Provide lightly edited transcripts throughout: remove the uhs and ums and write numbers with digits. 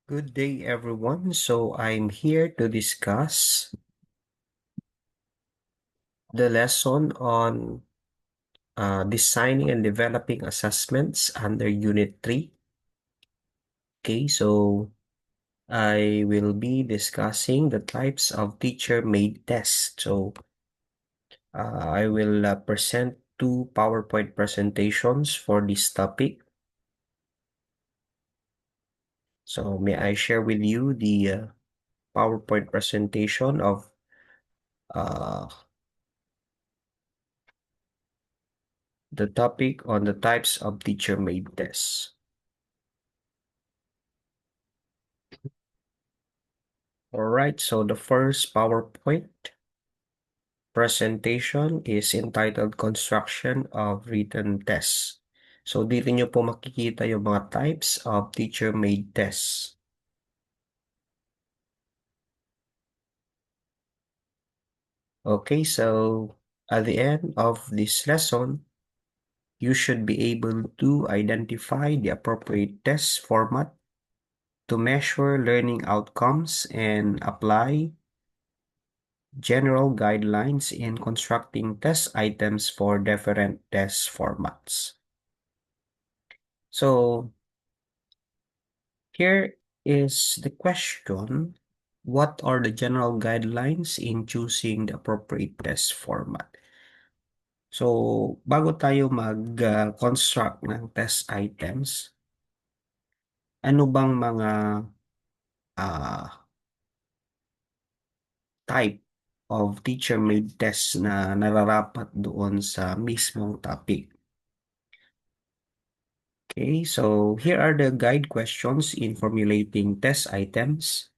Good day, everyone. So I'm here to discuss the lesson on designing and developing assessments under Unit 3. Okay, so I will be discussing the types of teacher-made tests. So I will present two PowerPoint presentations for this topic. So may I share with you the PowerPoint presentation of uh, the topic on the types of teacher-made tests. All right, so the first PowerPoint presentation is entitled Construction of Written Tests. So dito nyo po makikita yung mga types of teacher-made tests. Okay, so at the end of this lesson, you should be able to identify the appropriate test format to measure learning outcomes and apply general guidelines in constructing test items for different test formats. So here is the question. What are the general guidelines in choosing the appropriate test format? So, bago tayo mag-construct ng test items, ano bang mga type of teacher-made tests na nararapat doon sa mismong topic? Okay, so here are the guide questions in formulating test items.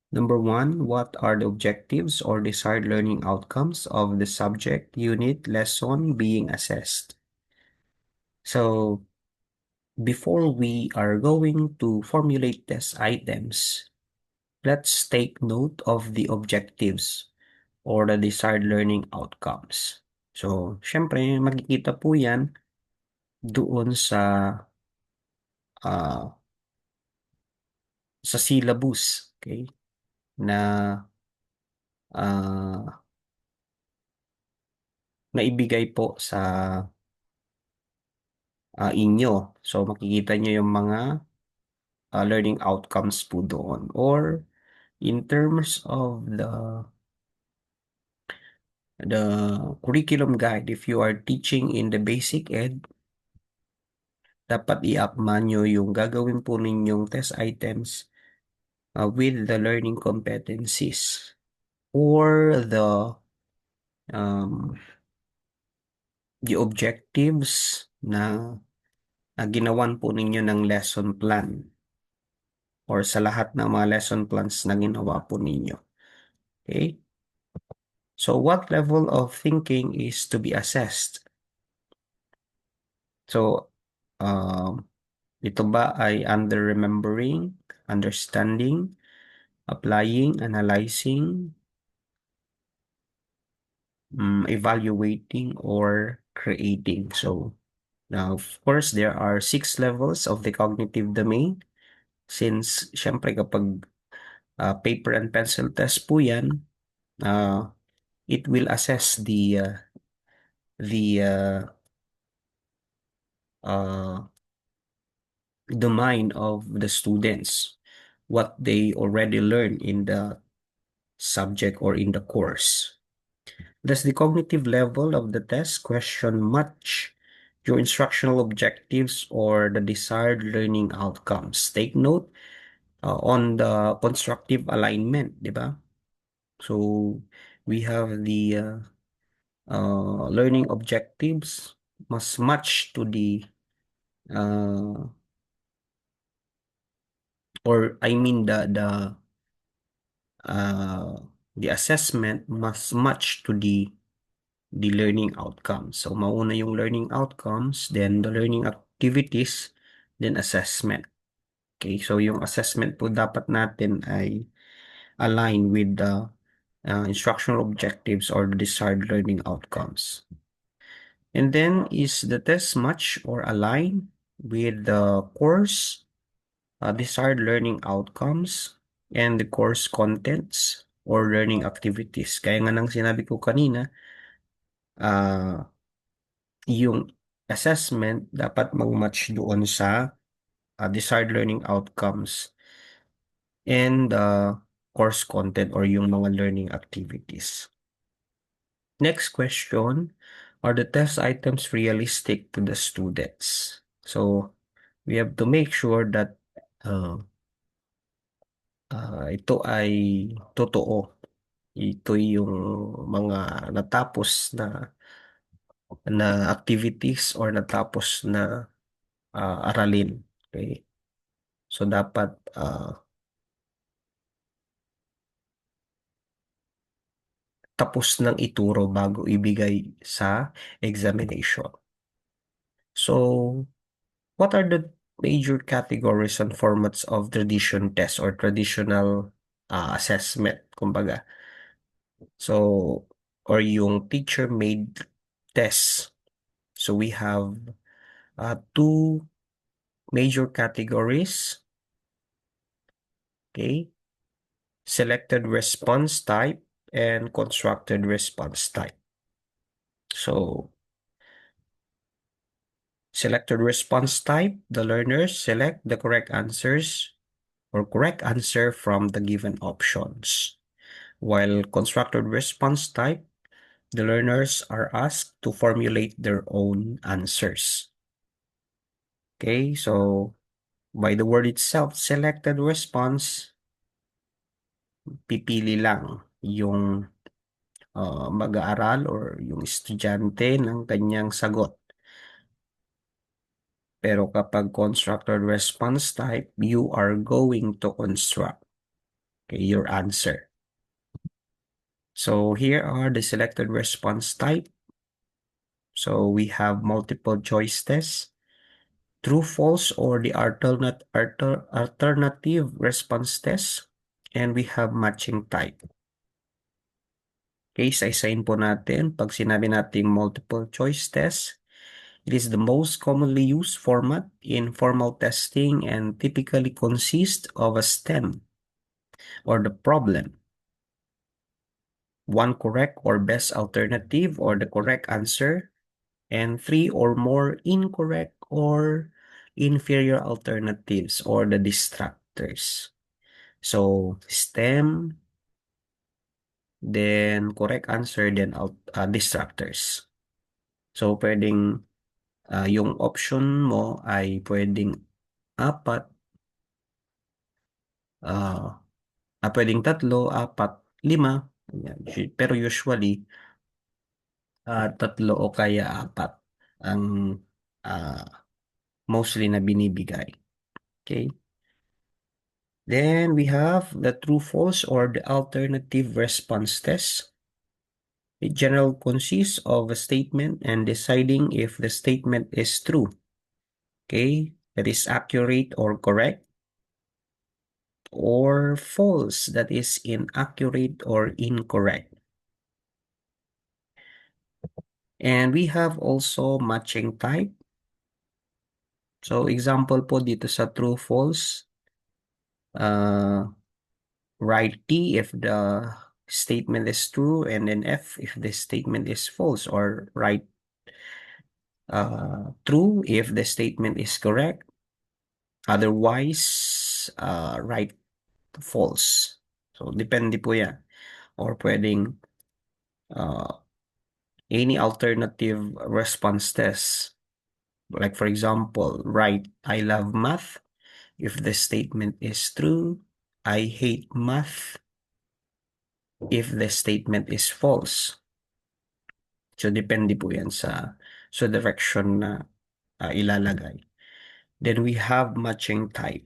Number one, what are the objectives or desired learning outcomes of the subject, unit, lesson being assessed? So, before we are going to formulate test items, let's take note of the objectives or the desired learning outcomes. So, syempre, makikita po yan doon uh, sa syllabus, okay? Na naibigay po sa inyo. So, makikita nyo yung mga learning outcomes po doon. Or, in terms of the curriculum guide, if you are teaching in the basic ed, dapat i-upma nyo yung gagawin po ninyong test items with the learning competencies or um, the objectives na ginawan po ninyo ng lesson plan or sa lahat ng mga lesson plans na ginawa po ninyo. Okay? So, what level of thinking is to be assessed? So, ito ba ay under remembering, understanding, applying, analyzing, evaluating, or creating? So, now, of course, there are 6 levels of the cognitive domain. Since, syempre, kapag paper and pencil test po yan, it will assess the the mind of the students, what they already learned in the subject or in the course. Does the cognitive level of the test question match your instructional objectives or the desired learning outcomes? Take note on the constructive alignment, di ba? So we have the learning objectives must match to the or I mean the assessment must match to the learning outcomes. So mauna yung learning outcomes, then the learning activities, then assessment. Okay, so yung assessment po dapat natin ay align with the instructional objectives or the desired learning outcomes. And then, is the test match or align with the course desired learning outcomes, and the course contents or learning activities. Kaya nga nang sinabi ko kanina, yung assessment dapat mag-match doon sa desired learning outcomes and course content or yung mga learning activities. Next question, are the test items realistic to the students? So, we have to make sure that ito ay totoo. Ito yung mga natapos na activities or natapos na aralin. Okay? So, dapat tapos ng ituro bago ibigay sa examination. So, what are the major categories and formats of tradition test or traditional assessment, kumbaga? So, or yung teacher-made tests. So, we have two major categories. Okay? Selected response type and constructed response type. So, selected response type, the learners select the correct answers or correct answer from the given options. While constructed response type, the learners are asked to formulate their own answers. Okay, so by the word itself, selected response, pipili lang yung mag-aaral or yung estudyante ng kanyang sagot. Pero kapag constructed response type, you are going to construct your answer. So here are the selected response type. So we have multiple choice tests, true, false, or the alternative response test, and we have matching type. Okay, isa-isahin po natin. Pag sinabi natin multiple choice test, it is the most commonly used format in formal testing and typically consists of a STEM or the problem, one correct or best alternative or the correct answer, and three or more incorrect or inferior alternatives or the distractors. So, STEM, then correct answer, then distractors. So, pwedeng yung option mo ay pwedeng apat, pwedeng tatlo, apat, lima. Pero usually, tatlo o kaya apat ang mostly na binibigay. Okay? Then we have the true false or the alternative response test. It generally consists of a statement and deciding if the statement is true. Okay? That is accurate or correct. Or false, that is inaccurate or incorrect. And we have also matching type. So example po dito sa true false, write T if the statement is true and then F if the statement is false, or write true if the statement is correct. Otherwise, write false. So depende po yan. Or pwedeng any alternative response test. Like for example, write I love math if the statement is true. I hate math if the statement is false. So, depende po yan sa direction na ilalagay. Then we have matching type.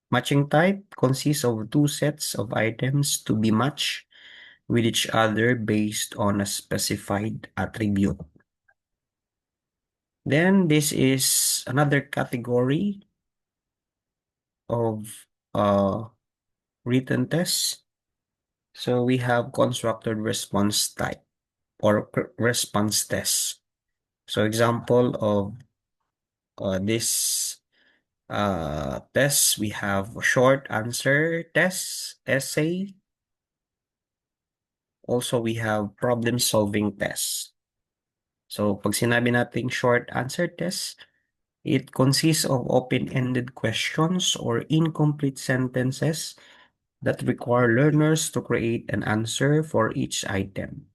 Matching type consists of two sets of items to be matched with each other based on a specified attribute. Then this is another category of written tests. So we have constructed response type or response test. So example of this tests, we have short answer tests, essay. Also, we have problem-solving tests. So, pag sinabi nating short answer test, it consists of open-ended questions or incomplete sentences that require learners to create an answer for each item,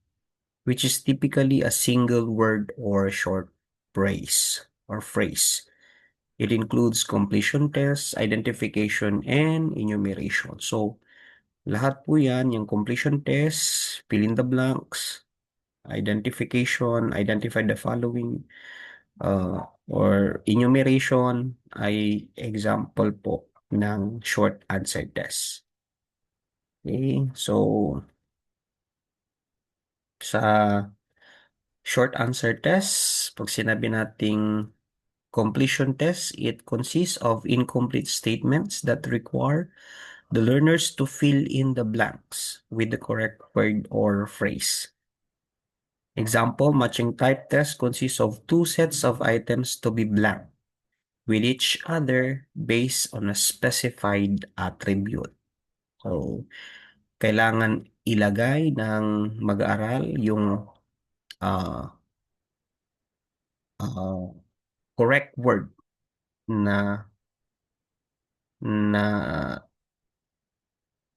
which is typically a single word or short phrase. It includes completion tests, identification, and enumeration. So, lahat po yan, yung completion test, fill in the blanks, identification, identify the following, or enumeration ay example po ng short answer test. Okay, so sa short answer test, pag sinabi nating completion test, it consists of incomplete statements that require the learners to fill in the blanks with the correct word or phrase. Example, matching type test consists of two sets of items to be blank with each other based on a specified attribute. So, kailangan ilagay ng mag-aaral yung uh, uh, correct word na na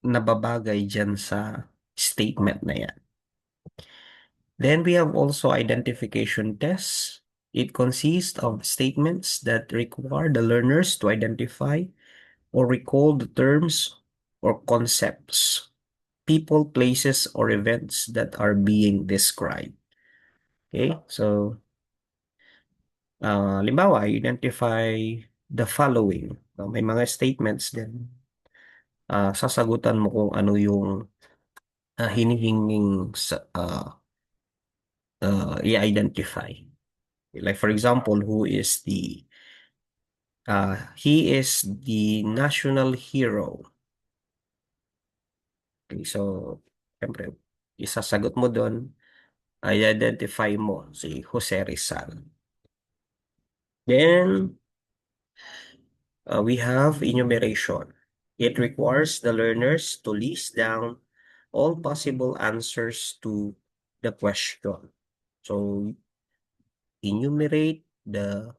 nababagay dyan sa statement na yan. Then we have also identification tests. It consists of statements that require the learners to identify or recall the terms or concepts, people, places, or events that are being described. Okay, so limbawa, identify the following. So, may mga statements din. Sasagutan mo kung ano yung hinihinging i-identify. Like for example, he is the national hero. Okay, so, siyempre, isasagot mo doon, i-identify mo si Jose Rizal. Then, we have enumeration. It requires the learners to list down all possible answers to the question. So, enumerate uh,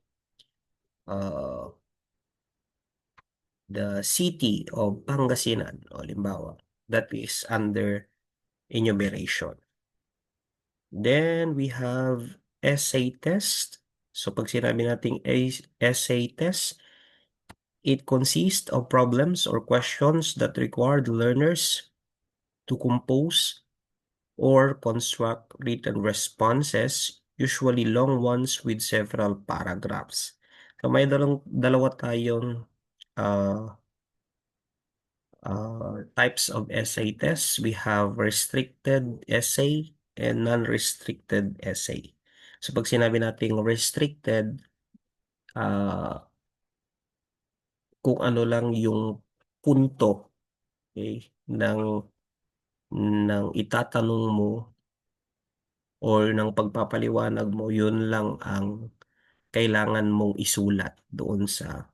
the city of Pangasinan, o limbawa, that is under enumeration. Then we have essay test. So pag sinabi nating essay test, it consists of problems or questions that require the learners to compose or construct written responses, usually long ones with several paragraphs. So may dalawa tayong uh, types of essay tests. We have restricted essay and non-restricted essay. So pag sinabi nating restricted, kung ano lang yung punto, okay, ng itatanong mo or ng pagpapaliwanag mo, yun lang ang kailangan mong isulat doon sa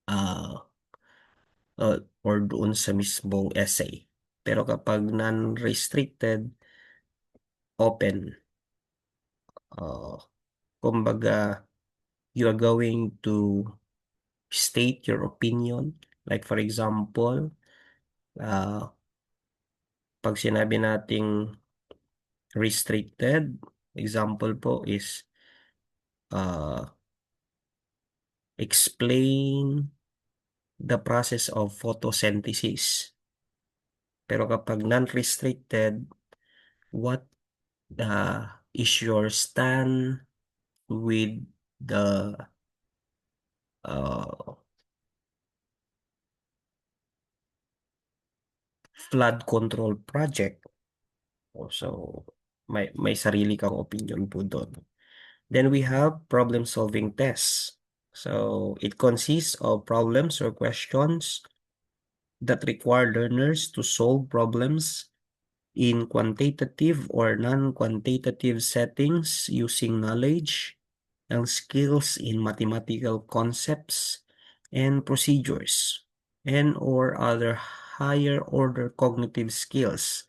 uh, or doon sa mismong essay. Pero kapag non-restricted, open, uh, kumbaga, you are going to state your opinion. Like for example, uh, pag sinabi nating restricted, example po is uh, explain the process of photosynthesis. Pero kapag non-restricted, what is your stand with the uh, flood control project? So, may sarili kang opinion po doon. Then we have problem-solving tests. So, it consists of problems or questions that require learners to solve problems in quantitative or non-quantitative settings using knowledge and skills in mathematical concepts, and procedures, and or other higher order cognitive skills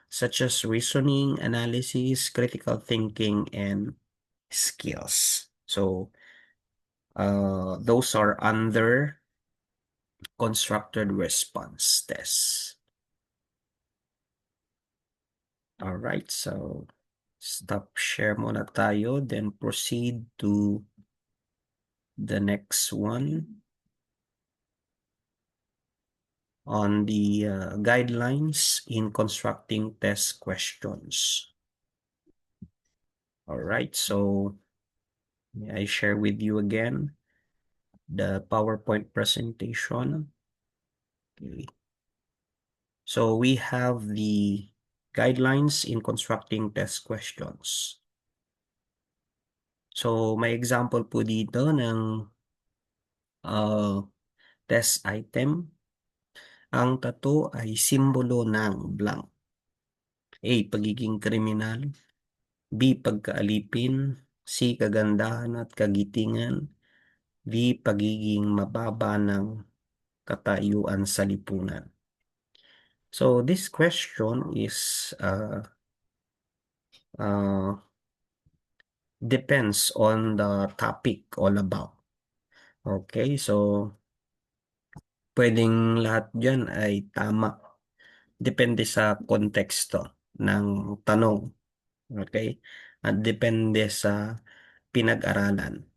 such as reasoning, analysis, critical thinking, and skills. So those are under constructed response tests. All right, so stop share muna tayo, then proceed to the next one on the guidelines in constructing test questions. All right, so I share with you again the PowerPoint presentation. Okay. So we have the guidelines in constructing test questions. So may example po dito ng uh, test item. Ang tato ay simbolo ng blank. A. Pagiging kriminal. B. Pagkaalipin. C. Kagandahan at kagitingan. D. Pagiging mababa ng katayuan sa lipunan. So this question is depends on the topic all about. Okay, so pwedeng lahat dyan ay tama. Depende sa konteksto ng tanong. Okay? At depende sa pinag-aralan.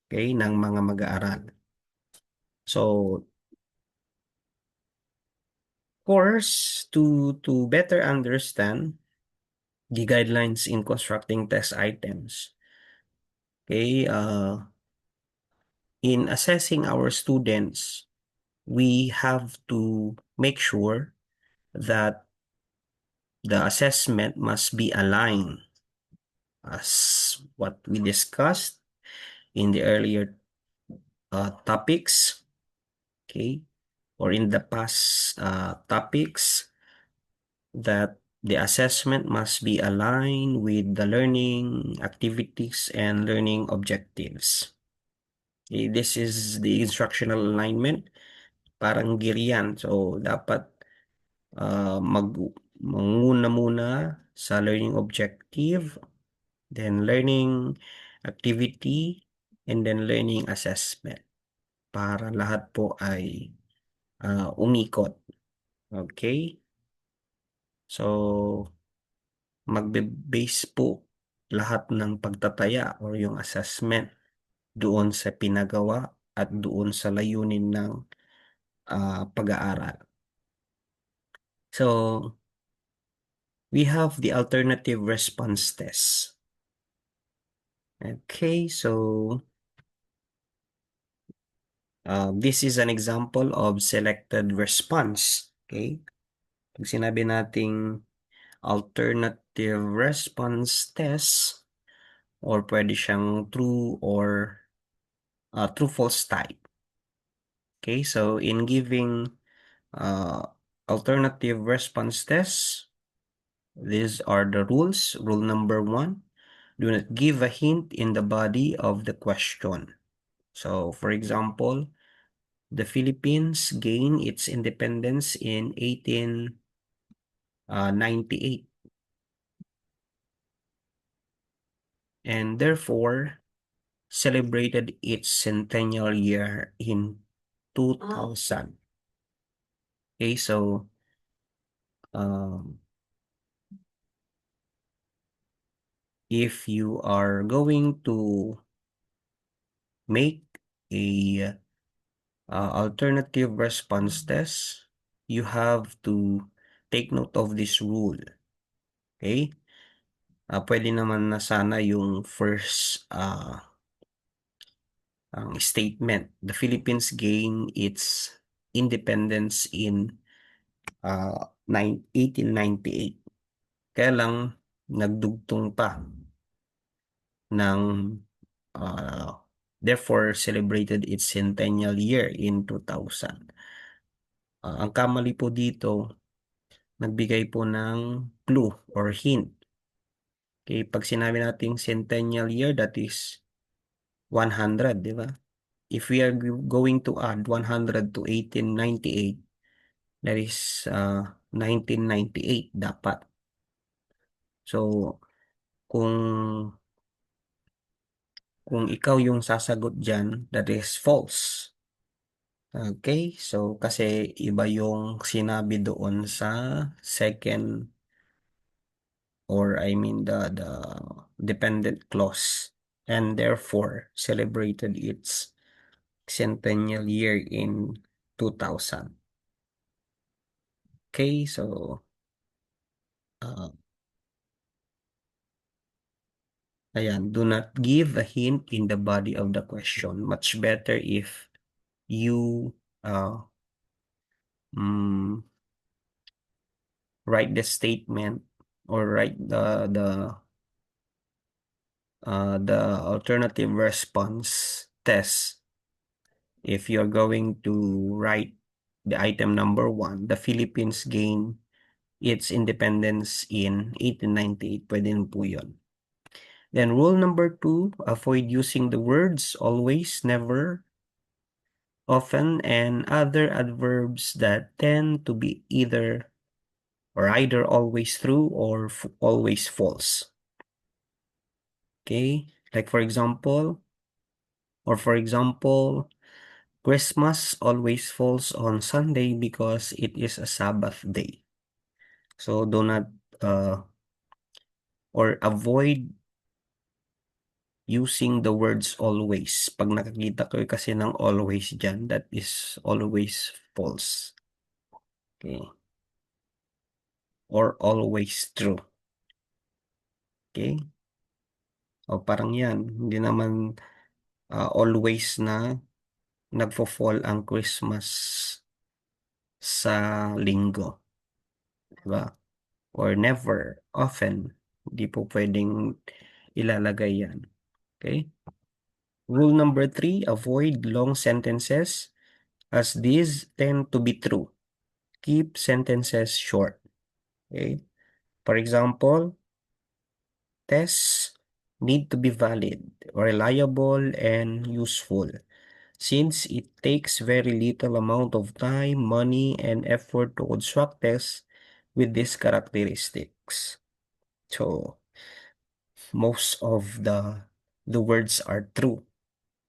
Okay? Ng mga mag-aaral. So, of course, to better understand the guidelines in constructing test items, okay, in assessing our students, we have to make sure that the assessment must be aligned as what we discussed in the earlier topics, okay, or in the past topics, that the assessment must be aligned with the learning activities and learning objectives. Okay, this is the instructional alignment. Parang gear yan. So, dapat manguna muna sa learning objective, then learning activity, and then learning assessment. Para lahat po ay umikot. Okay? So, magbe-base po lahat ng pagtataya or yung assessment doon sa pinagawa at doon sa layunin ng pag-aaral. So, we have the alternative response test. Okay, so this is an example of selected response. Okay, pag sinabi nating alternative response test, or pwede siyang true or true-false type. Okay, so in giving alternative response tests, these are the rules. Rule number 1, do not give a hint in the body of the question. So, for example, the Philippines gained its independence in 1898, and therefore celebrated its centennial year in 2000. Okay, so if you are going to make a alternative response test, you have to take note of this rule. Okay? Pwede naman na sana yung first statement. The Philippines gained its independence in 1898. Kaya lang nagdugtong pa ng therefore celebrated its centennial year in 2000. Ang kamali po dito, nagbigay po ng clue or hint. Okay, pag sinabi nating centennial year, that is 100, di ba? if we are going to add 100 to 1898, that is 1998 dapat. So, kung kung ikaw yung sasagot dyan, that is false. Okay? So, kasi iba yung sinabi doon sa second, or I mean the dependent clause, and therefore celebrated its centennial year in 2000. Okay, so uh, ayan, do not give a hint in the body of the question. Much better if you uh, mm, write the statement, or write the alternative response test. If you're going to write the item number 1, the Philippines gained its independence in 1898, pwede rin po yun. Then rule number 2, avoid using the words always, never, often, and other adverbs that tend to be either always true or always false. Okay, like for example, Christmas always falls on Sunday because it is a Sabbath day. So do not or avoid using the words always. Pag nakakita ko kasi ng always dyan, that is always false. Okay. Or always true. Okay. O parang yan, hindi naman always na nagfo-fall ang Christmas sa linggo. Diba? Or never, often. Hindi po pwedeng ilalagay yan. Okay? Rule number 3, avoid long sentences as these tend to be true. Keep sentences short. Okay? For example, tests need to be valid, reliable, and useful, since it takes very little amount of time, money, and effort to construct tests with these characteristics. So, most of the words are true.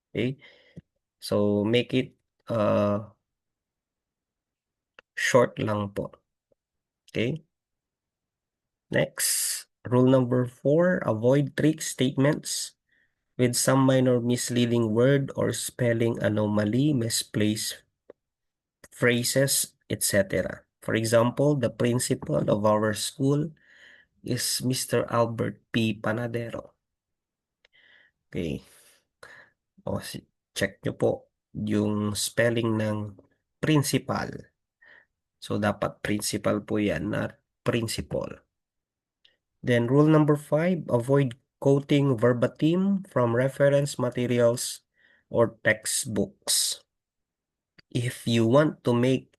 Okay? So, make it short lang po. Okay? Next, rule number 4, avoid trick statements with some minor misleading word or spelling anomaly, misplaced phrases, etc. For example, the principal of our school is Mr. Albert P. Panadero. Okay. O, check nyo po yung spelling ng principal. So, dapat principal po yan, not principal. Then, rule number 5, avoid quoting verbatim from reference materials or textbooks. If you want to make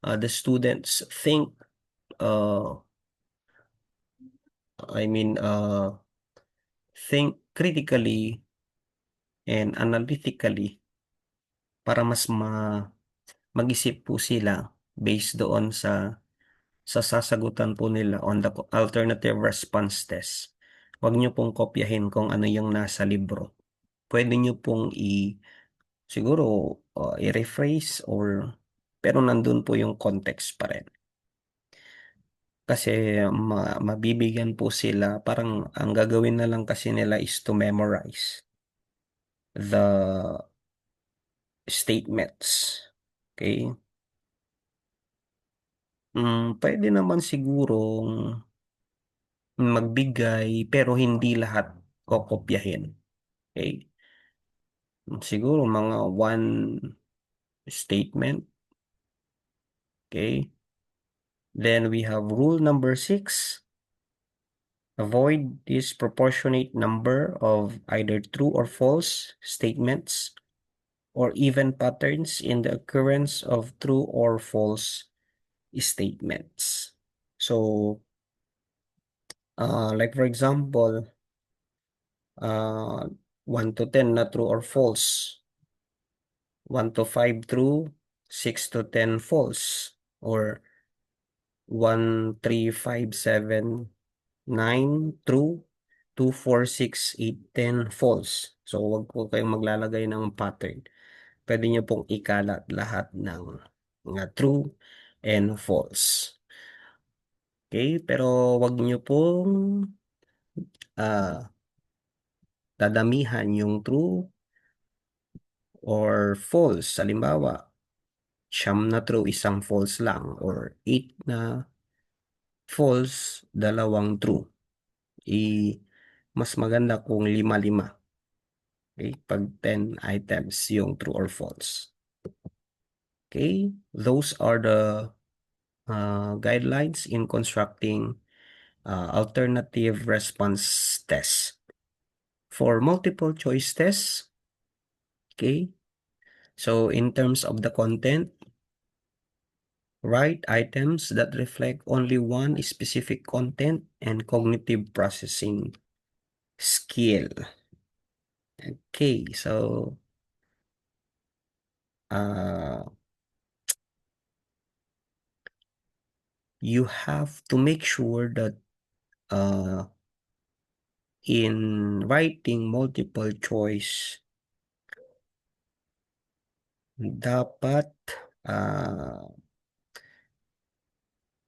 the students think, I mean, think critically and analytically, para mas mag-isip po sila based doon sa sasagutan po nila on the alternative response test. Huwag nyo pong kopyahin kung ano yung nasa libro. Pwede nyo pong siguro i-rephrase, pero nandun po yung context pa rin. Kasi mabibigyan po sila, parang ang gagawin na lang kasi nila is to memorize the statements. Okay? Pwede naman sigurong magbigay pero hindi lahat kokopyahin. Okay? Siguro mga one statement. Okay? Then we have rule number 6. Avoid disproportionate number of either true or false statements or even patterns in the occurrence of true or false statements. So, like for example, 1 to 10 na true or false. 1 to 5 true, 6 to 10 false, or 1, 3, 5, 7, 9 true, 2, 4, 6, 8, 10 false. So, wag po kayong maglalagay ng pattern. Pwede nyo pong ikalat lahat ng mga true and false. Okay, pero wag nyo pong dadamihan yung true or false. Halimbawa, 9 na true, isang false lang, or 8 na false, 2 true. Mas maganda kung 5-5. Okay, pag 10 items yung true or false. Okay, those are the guidelines in constructing alternative response tests. For multiple choice tests, okay, so in terms of the content, write items that reflect only one specific content and cognitive processing skill. Okay, so you have to make sure that in writing multiple choice, dapat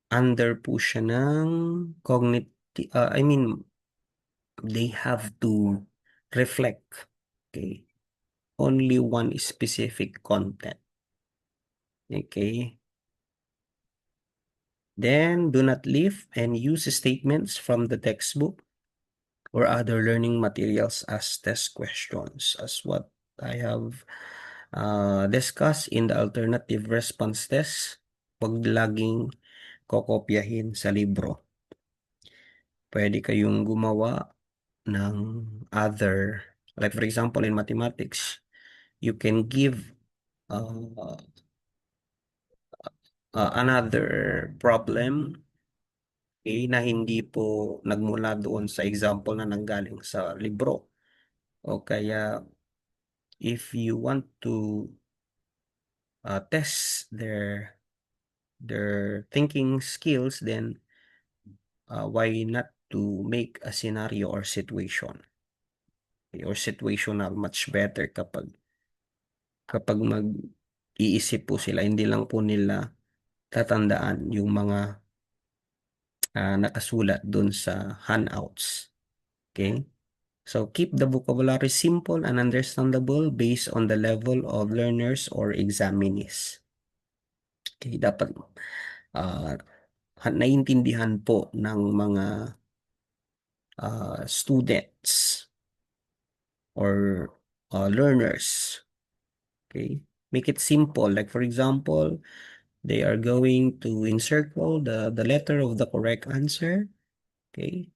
under po siya ng cognitive, I mean, they have to reflect, okay, only one specific content. Okay. Then, do not leave and use statements from the textbook or other learning materials as test questions, as what I have discussed in the alternative response test. Huwag laging kokopyahin sa libro. Pwede kayong gumawa ng other, like for example in mathematics, you can give another problem, okay, na hindi po nagmula doon sa example na nanggaling sa libro. O kaya if you want to test their thinking skills, then why not to make a scenario or situation, okay, or situational, much better kapag mag-iisip po sila, hindi lang po nila tatandaan yung mga nakasulat dun sa handouts. Okay? So, keep the vocabulary simple and understandable based on the level of learners or examinees. Okay, dapat naiintindihan po ng mga students or learners. Okay? Make it simple. Like for example, they are going to encircle the letter of the correct answer. Okay?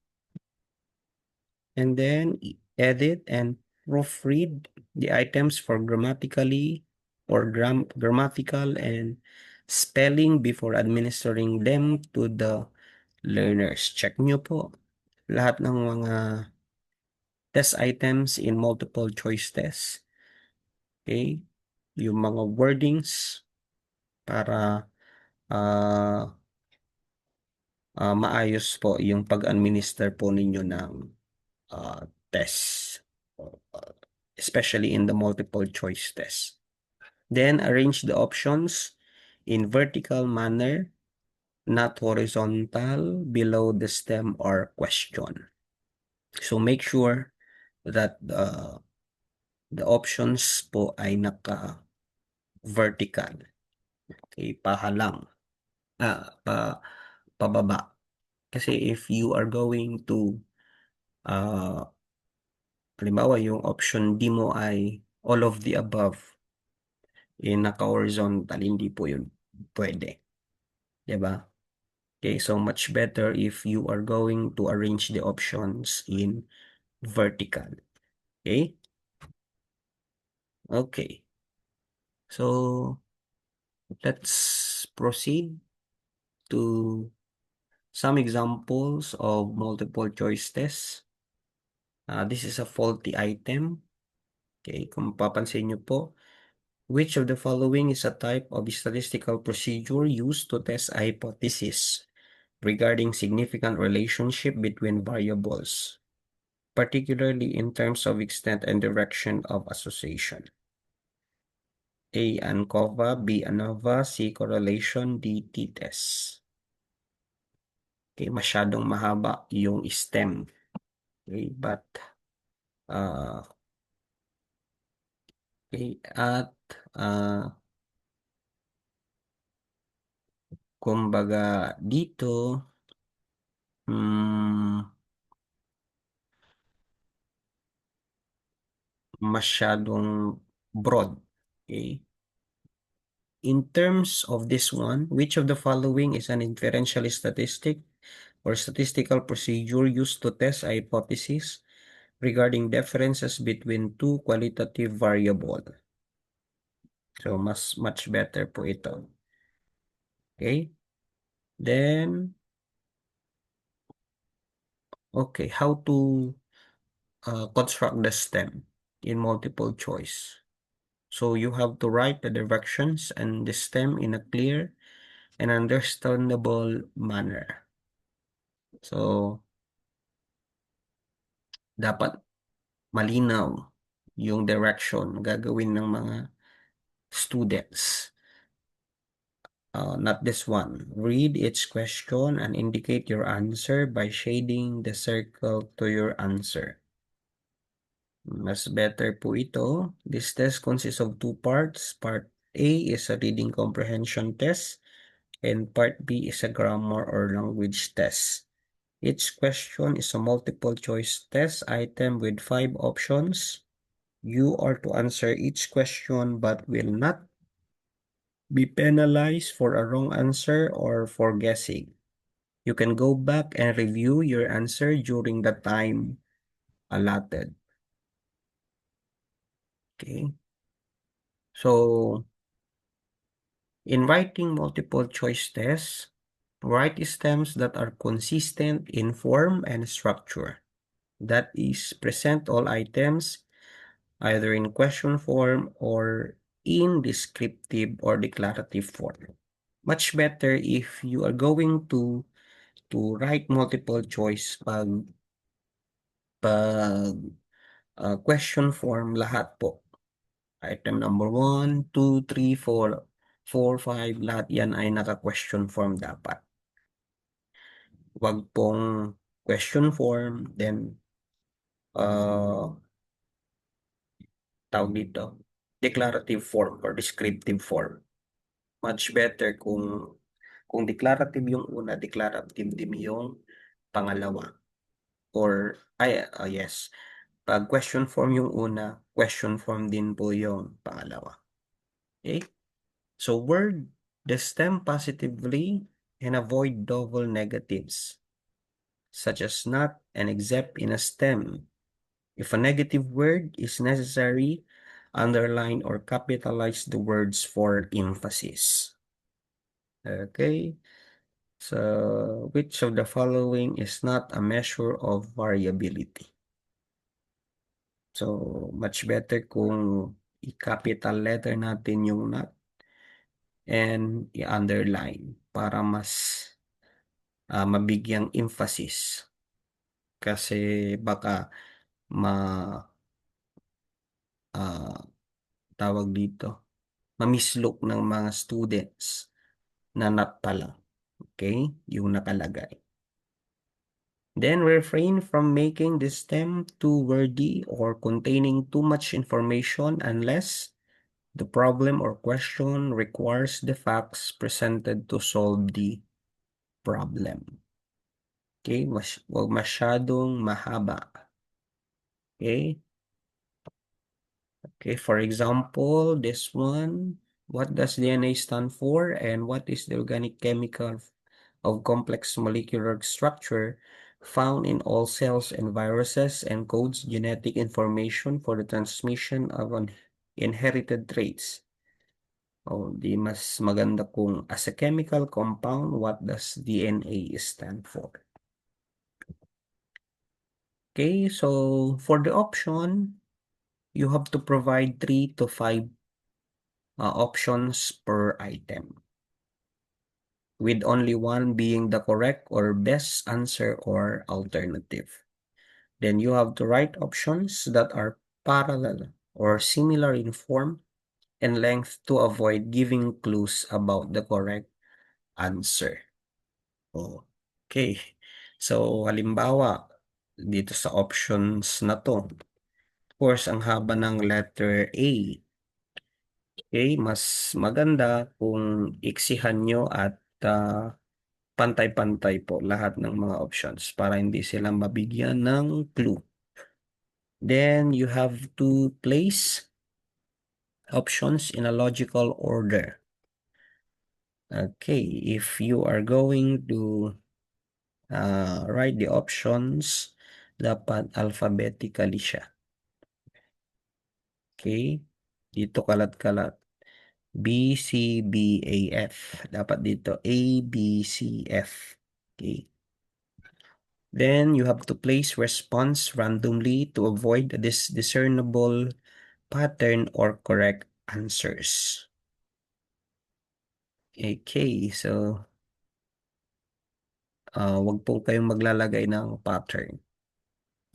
And then edit and proofread the items for grammatically or grammatical and spelling before administering them to the learners. Check nyo po lahat ng mga test items in multiple choice tests. Okay? Yung mga wordings para maayos po yung pag-administer po ninyo ng test, especially in the multiple choice test. Then arrange the options in vertical manner, not horizontal below the stem or question. So make sure that the options po ay naka-vertical. Okay, pahalang. Pababa. Kasi if you are going to halimbawa yung option D mo ay all of the above, naka-horizontal, hindi po yun pwede. Diba? Okay, so much better if you are going to arrange the options in vertical. Okay? Okay. So, let's proceed to some examples of multiple choice tests. This is a faulty item. Okay, kung mapapansin nyo po, Which of the following is a type of statistical procedure used to test a hypothesis regarding significant relationship between variables, particularly in terms of extent and direction of association? A. ANCOVA, B. ANOVA, C. Correlation, D. T-test. Okay, masyadong mahaba yung STEM. Okay, but okay, at kumbaga dito, masyadong broad. Okay. In terms of this one, which of the following is an inferential statistic or statistical procedure used to test a hypothesis regarding differences between two qualitative variable? So, much better po ito. Okay? Then, okay, how to construct the STEM in multiple choice. So, you have to write the directions and the STEM in a clear and understandable manner. So, dapat malinaw yung direction gagawin ng mga students. Not this one. Read each question and indicate your answer by shading the circle to your answer. Mas better po ito. This test consists of two parts. Part A is a reading comprehension test and part B is a grammar or language test. Each question is a multiple choice test item with 5 options. You are to answer each question but will not be penalized for a wrong answer or for guessing. You can go back and review your answer during the time allotted. Okay. So, in writing multiple choice tests, write stems that are consistent in form and structure. That is, present all items either in question form or in descriptive or declarative form. Much better if you are going to write multiple choice pag question form lahat po. Item number 1, 2, 3, 4, 4, 5, lahat yan ay naka-question form dapat. Wag pong question form, then tawag dito, declarative form or descriptive form. Much better kung declarative yung una, declarative din yung pangalawa. Or, yes. Pag question form yung una, question form din po yung pangalawa. Okay? So, word the stem positively and avoid double negatives, such as not and except in a stem. If a negative word is necessary, underline or capitalize the words for emphasis. Okay? So, which of the following is not a measure of variability? So, much better kung i-capital letter natin yung not and i-underline para mas mabigyang emphasis. Kasi baka tawag dito, ma-mislook ng mga students na not pala. Okay? Yung nakalagay. Then refrain from making the stem too wordy or containing too much information unless the problem or question requires the facts presented to solve the problem. Okay? Huwag masyadong mahaba. Okay? Okay, for example, this one, what does DNA stand for and what is the organic chemical of complex molecular structure found in all cells and viruses and codes genetic information for the transmission of inherited traits? O di mas maganda kung as a chemical compound, what does DNA stand for? Okay, so for the option, you have to provide 3 to 5 options per item, with only one being the correct or best answer or alternative. Then you have to write options that are parallel or similar in form and length to avoid giving clues about the correct answer. Okay. So, halimbawa, dito sa options na to, of course, ang haba ng letter A. Okay, mas maganda kung iksihan nyo at pantay-pantay po lahat ng mga options para hindi sila mabigyan ng clue. Then, you have to place options in a logical order. Okay, if you are going to write the options, dapat alphabetically siya. Okay, dito kalat-kalat. B, C, B, A, F. Dapat dito A, B, C, F. Okay. Then you have to place response randomly to avoid this discernible pattern or correct answers. Okay, so wag po kayong maglalagay ng pattern.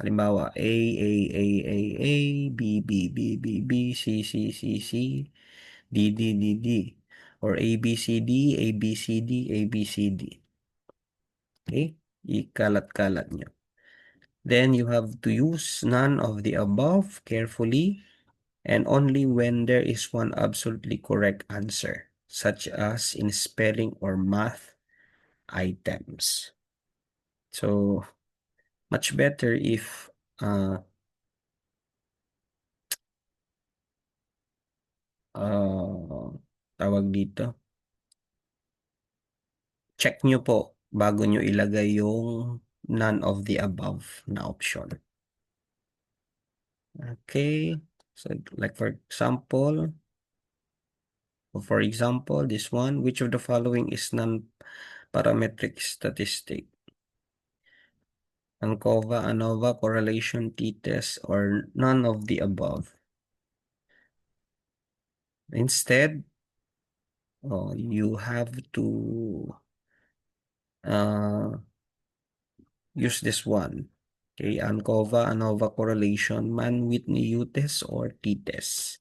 Halimbawa, A, B, B, B, B, B, C, C, C, C, D, D, D, D. Or A, B, C, D, A, B, C, D, A, B, C, D. Okay? Ikalat-kalat nyo. Then you have to use none of the above carefully and only when there is one absolutely correct answer, such as in spelling or math items. So, much better if tawag dito, check nyo po bago nyo ilagay yung none of the above na option. Okay, so like for example, this one, which of the following is non-parametric statistic? ANCOVA, ANOVA, correlation, t-test, or none of the above. Instead, you have to use this one. Okay, ANCOVA, ANOVA correlation, Mann-Whitney U-test, or t-test.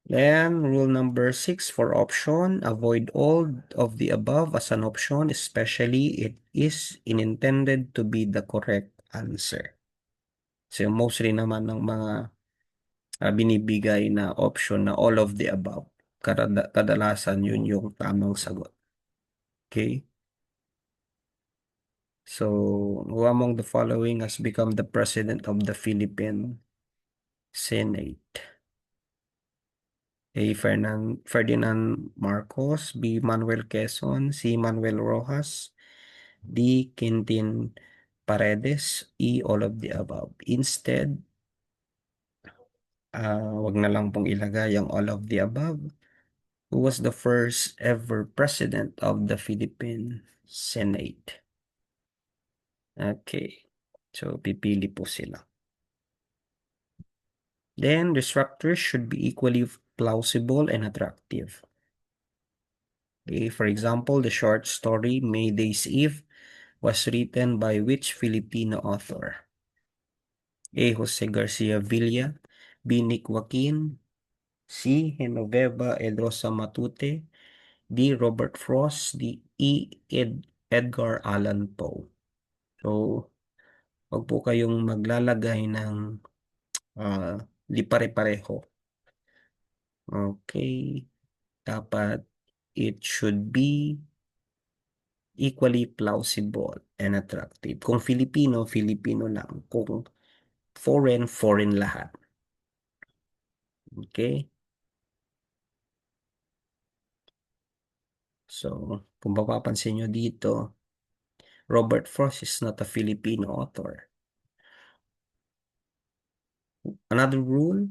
Then, rule number 6 for option, avoid all of the above as an option, especially it is intended to be the correct answer. So, mostly naman ng mga binibigay na option na all of the above. Kadalasan yun yung tamang sagot. Okay? So, who among the following has become the president of the Philippine Senate? A. Ferdinand Marcos, B. Manuel Quezon, C. Manuel Rojas, D. Quintin Paredes, E. All of the above. Instead, wag na lang pong ilagay ang all of the above. Who was the first ever president of the Philippine Senate? Okay. So, pipili po sila. Then, the structure should be equally plausible and attractive. Okay, for example, the short story Mayday's Eve was written by which Filipino author? A. Jose Garcia Villa, B. Nick Joaquin, C. Genoveva Edrosa Matute, D. Robert Frost, D. E. Edgar Allan Poe. So, wag po kayong maglalagay ng di pare-pareho. Okay. Dapat it should be equally plausible and attractive. Kung Filipino, Filipino lang. Kung foreign, foreign lahat. Okay? So, kung mapapansin nyo dito, Robert Frost is not a Filipino author. Another rule,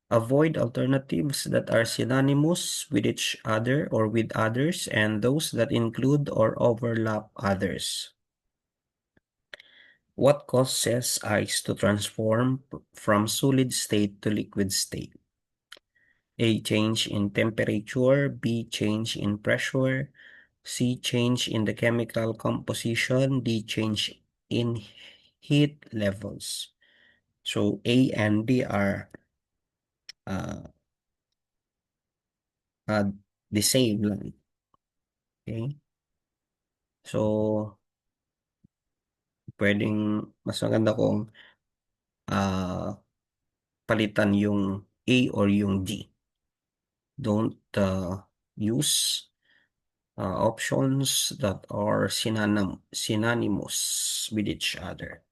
avoid alternatives that are synonymous with each other or with others and those that include or overlap others. What causes ice to transform from solid state to liquid state? A. Change in temperature. B. Change in pressure. C. Change in the chemical composition. D. Change in heat levels. So A and D are uh, uh, the same lang. Okay? So, pwedeng mas maganda kung uh, palitan yung A or yung D. Don't use options that are synonymous with each other.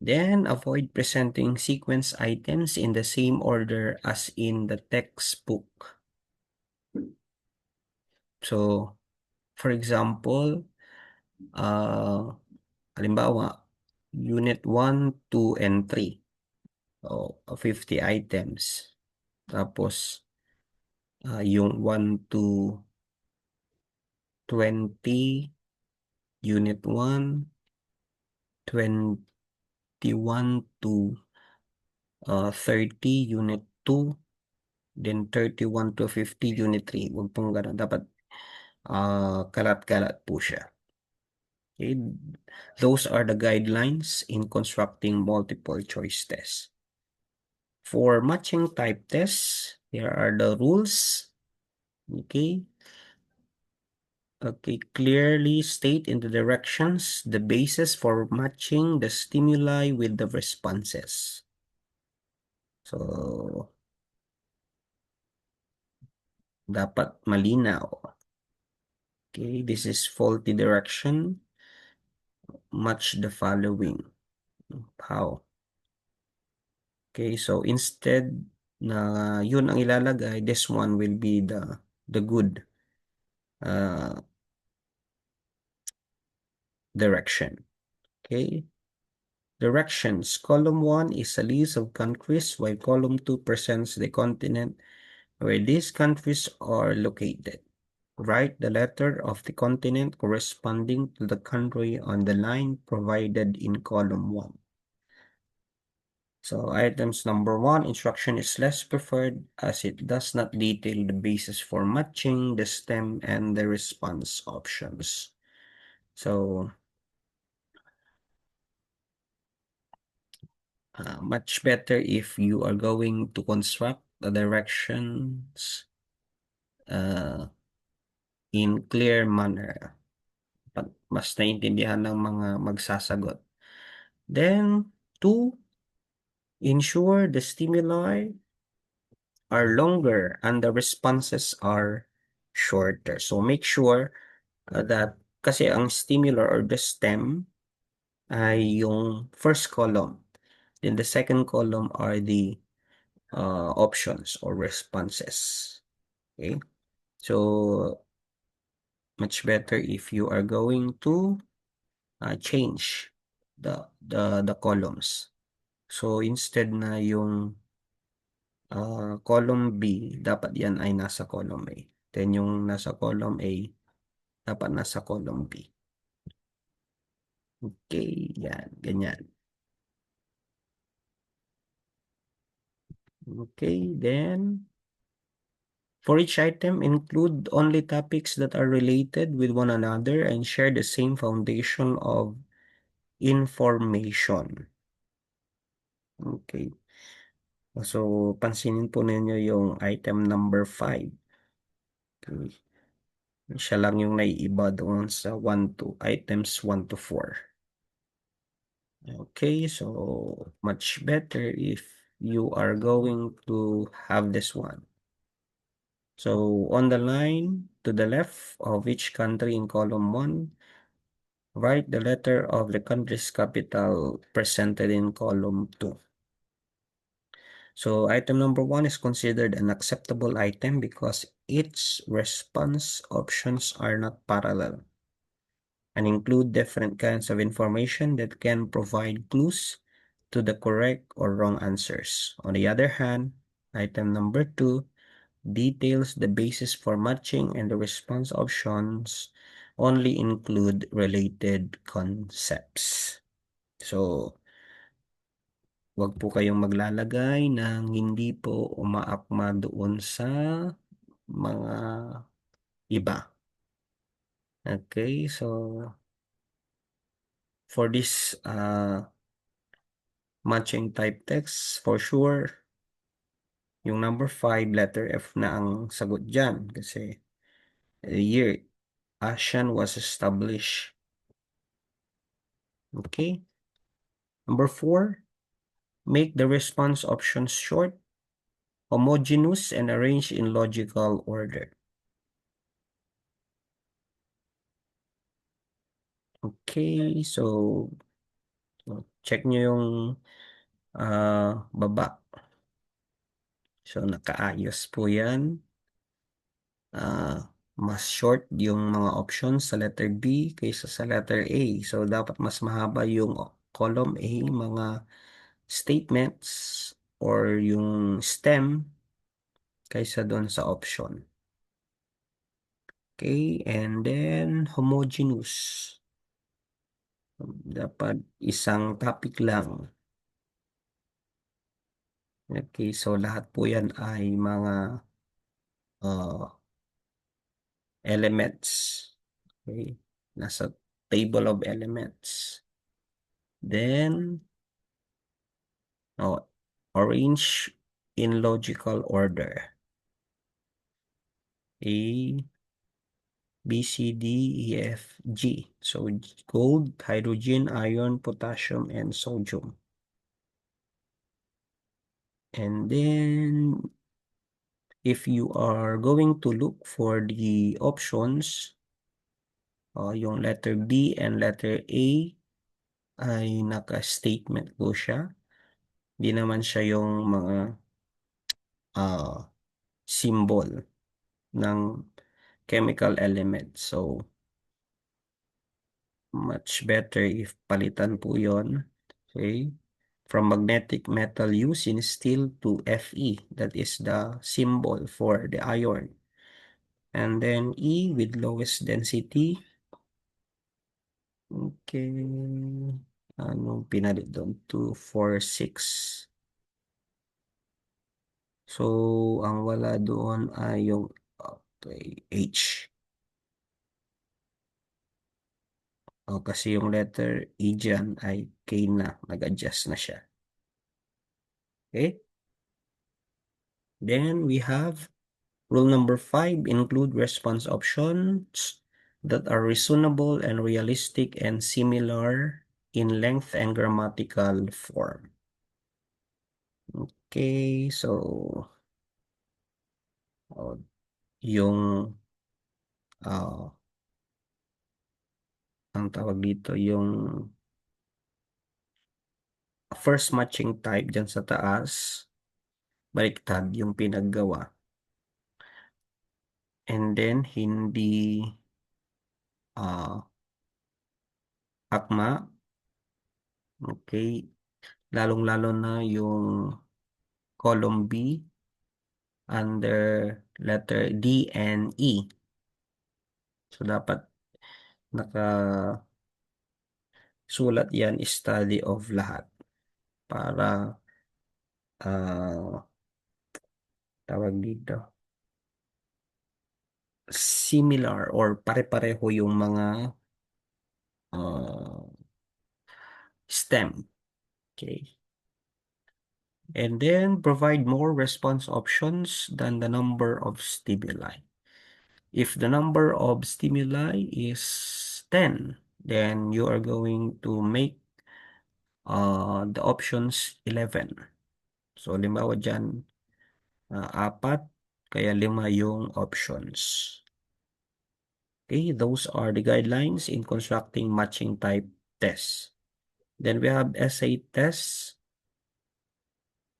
Then avoid presenting sequence items in the same order as in the textbook. So, for example, halimbawa, Unit 1, 2, and 3. So, 50 items. Tapos, yung 1 to 20, Unit 1, 21 to 30, Unit 2, then 31 to 50, Unit 3. Huwag pong ganun. Dapat kalat-kalat po siya. Okay? Those are the guidelines in constructing multiple choice tests. For matching type tests, here are the rules. Okay. Okay, clearly state in the directions the basis for matching the stimuli with the responses. So, dapat malinaw. Okay, this is faulty direction. Match the following. How? Okay, so instead na yun ang ilalagay, this one will be the good direction. Okay. Directions. Column 1 is a list of countries, while column 2 presents the continent where these countries are located. Write the letter of the continent corresponding to the country on the line provided in column 1. So items number 1, instruction is less preferred as it does not detail the basis for matching the stem and the response options. So much better if you are going to construct the directions in clear manner. Mas naiintindihan ng mga magsasagot. Then, 2, ensure the stimuli are longer and the responses are shorter. So, make sure that kasi ang stimuli or the stem ay yung first column. Then the second column are the options or responses. Okay? So, much better if you are going to change the columns. So, instead na yung column B, dapat yan ay nasa column A. Then, yung nasa column A, dapat nasa column B. Okay, yan, ganyan. Okay, then, for each item, include only topics that are related with one another and share the same foundation of information. Okay. So, pansinin po ninyo yung item number 5. Okay. Siya lang yung naiiba doon sa items 1 to 4. Okay, so much better if you are going to have this one. So, on the line to the left of each country in column 1, write the letter of the country's capital presented in column 2. So item number 1 is considered an acceptable item because its response options are not parallel and include different kinds of information that can provide clues to the correct or wrong answers. On the other hand, item number 2 details the basis for matching and the response options only include related concepts. So, wag po kayong maglalagay ng hindi po umaakma doon sa mga iba. Okay, so for this matching type text, for sure, yung number 5, letter F na ang sagot dyan kasi the year ASEAN was established. Okay. Number 4, make the response options short, homogeneous, and arranged in logical order. Okay, so check nyo yung baba. So, nakaayos po yan. Mas short yung mga options sa letter B kaysa sa letter A. So, dapat mas mahaba yung column A, mga statements or yung stem kaysa doon sa option. Okay, and then homogeneous. Dapat isang topic lang. Okay, so lahat po yan ay mga elements. Okay, nasa table of elements. Then, arrange in logical order. A, B, C, D, E, F, G. So, gold, hydrogen, iron, potassium, and sodium. And then, if you are going to look for the options, yung letter B and letter A ay naka-statement po siya. Hindi naman siya yung mga symbol ng chemical element. So, much better if palitan po yon. Okay? From magnetic metal used in steel to Fe, that is the symbol for the iron. And then E with lowest density. Okay. Anong pinalit doon? 2, 4, 6. So, ang wala doon ay yung H. Kasi yung letter E dyan ay K na. Nag-adjust na siya. Okay? Then we have rule number 5, include response options that are reasonable and realistic and similar in length and grammatical form. Okay, so yung ang tawag dito, yung first matching type dyan sa taas, baliktad yung pinaggawa. And then, hindi akma. Okay. Lalong-lalo na yung column B under letter D and E. So, dapat nakasulat yan, study of lahat. Para tawag dito, similar or pare-pareho yung mga stem. Okay. And then provide more response options than the number of stimuli. If the number of stimuli is 10, then you are going to make the options 11. So, limbawa dyan, 4, kaya 5 yung options. Okay, those are the guidelines in constructing matching type tests. Then we have essay tests.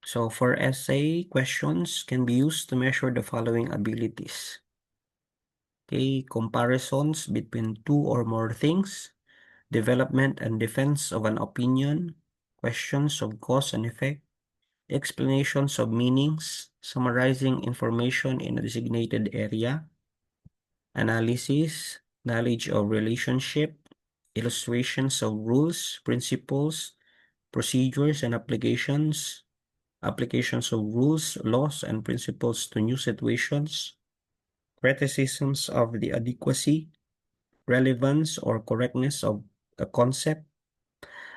So for essay, questions can be used to measure the following abilities. Okay, comparisons between two or more things, development and defense of an opinion, questions of cause and effect, explanations of meanings, summarizing information in a designated area, analysis, knowledge of relationship, illustrations of rules, principles, procedures, and applications of rules, laws, and principles to new situations, criticisms of the adequacy, relevance, or correctness of a concept,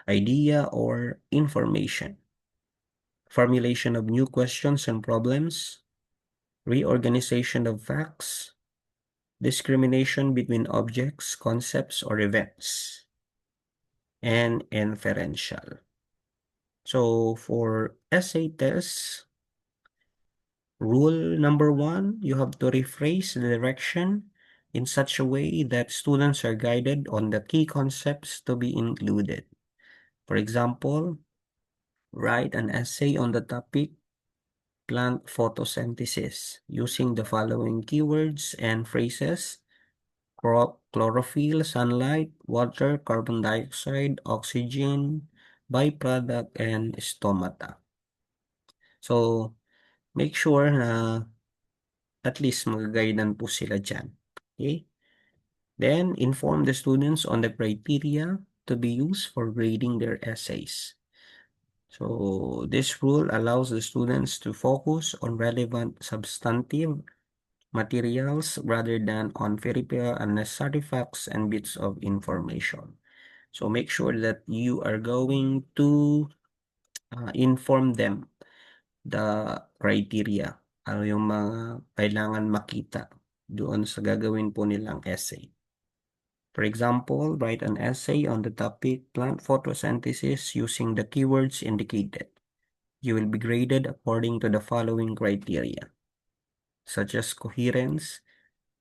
idea, or information, formulation of new questions and problems, reorganization of facts, discrimination between objects, concepts, or events, and inferential. So for essay tests, rule number one, you have to rephrase the direction in such a way that students are guided on the key concepts to be included. For example, write an essay on the topic plant photosynthesis using the following keywords and phrases: chlorophyll, sunlight, water, carbon dioxide, oxygen, byproduct, and stomata. So, make sure na at least magagaidan po sila dyan. Okay? Then, inform the students on the criteria to be used for grading their essays. So, this rule allows the students to focus on relevant substantive materials rather than on peripheral unnecessary facts and bits of information. So, make sure that you are going to inform them the criteria, ano yung mga kailangan makita doon sa gagawin po nilang essay. For example, write an essay on the topic plant photosynthesis using the keywords indicated. You will be graded according to the following criteria, such as coherence,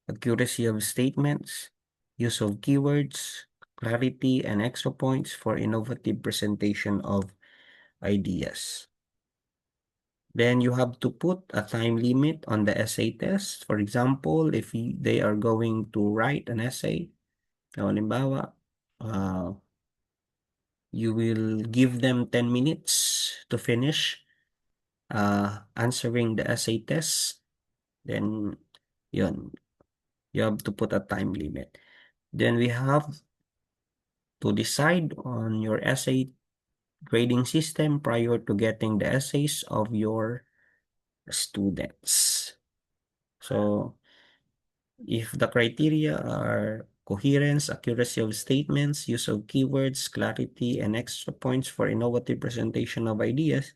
accuracy of statements, use of keywords, clarity, and extra points for innovative presentation of ideas. Then you have to put a time limit on the essay test. For example, if they are going to write an essay, halimbawa, you will give them 10 minutes to finish answering the essay test. Then, yun, you have to put a time limit. Then we have to decide on your essay grading system prior to getting the essays of your students. So, if the criteria are coherence, accuracy of statements, use of keywords, clarity, and extra points for innovative presentation of ideas,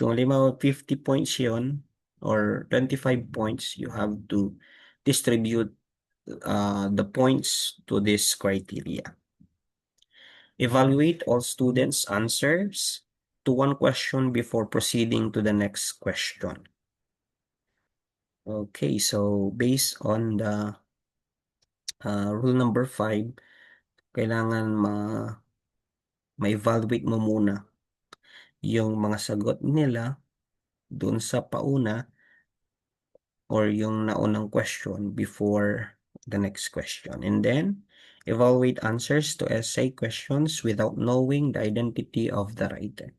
kung halimbawa 50 points yon or 25 points, you have to distribute the points to this criteria. Evaluate all students' answers to one question before proceeding to the next question. Okay, so based on the rule number 5, kailangan ma-evaluate mo muna yung mga sagot nila dun sa pauna or yung naunang question before the next question. And then, evaluate answers to essay questions without knowing the identity of the writer.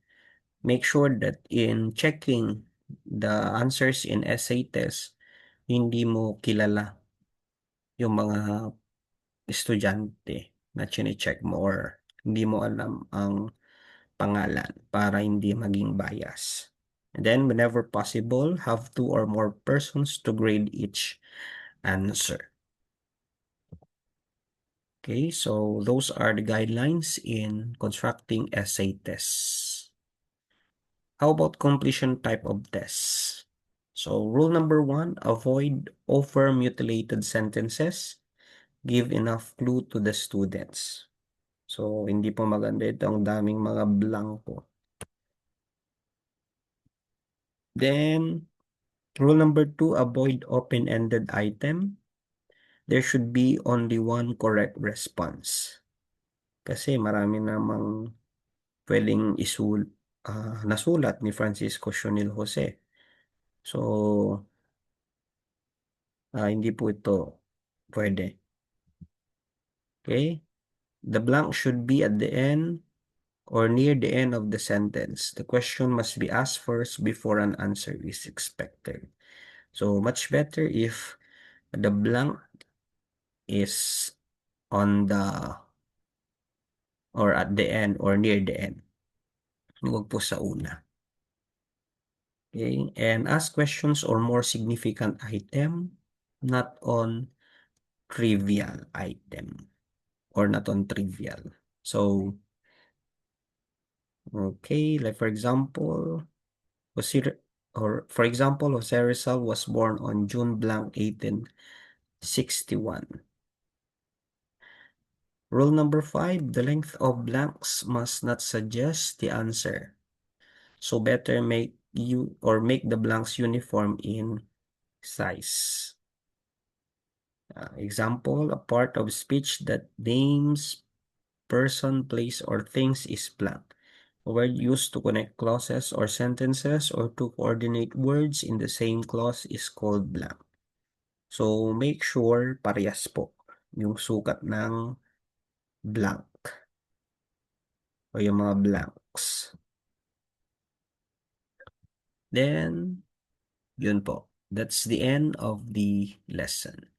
Make sure that in checking the answers in essay test, hindi mo kilala yung mga estudyante na chine-check mo or hindi mo alam ang pangalan para hindi maging bias. And then, whenever possible, have 2 or more persons to grade each answer. Okay, so those are the guidelines in constructing essay tests. How about completion type of tests? So, rule number 1, avoid over-mutilated sentences. Give enough clue to the students. So, hindi po maganda ito. Ang daming mga blanco. Then, rule number 2, avoid open-ended item. There should be only one correct response. Kasi marami namang pwedeng nasulat ni Francisco Sionil Jose. So, hindi po ito pwede. Okay? The blank should be at the end or near the end of the sentence. The question must be asked first before an answer is expected. So, much better if the blank is on the or at the end or near the end. Huwag po sa una. Okay, and ask questions or more significant item, not on trivial item or not on trivial. So, okay, like for example, Jose, or for example, Jose Rizal was born on June blank 1861. Rule number 5, the length of blanks must not suggest the answer. So better make the blanks uniform in size. Example, a part of speech that names person, place, or things is blank. A word used to connect clauses or sentences or to coordinate words in the same clause is called blank. So make sure parehas po yung sukat ng blank o yung mga blanks. Then, yun po. That's the end of the lesson.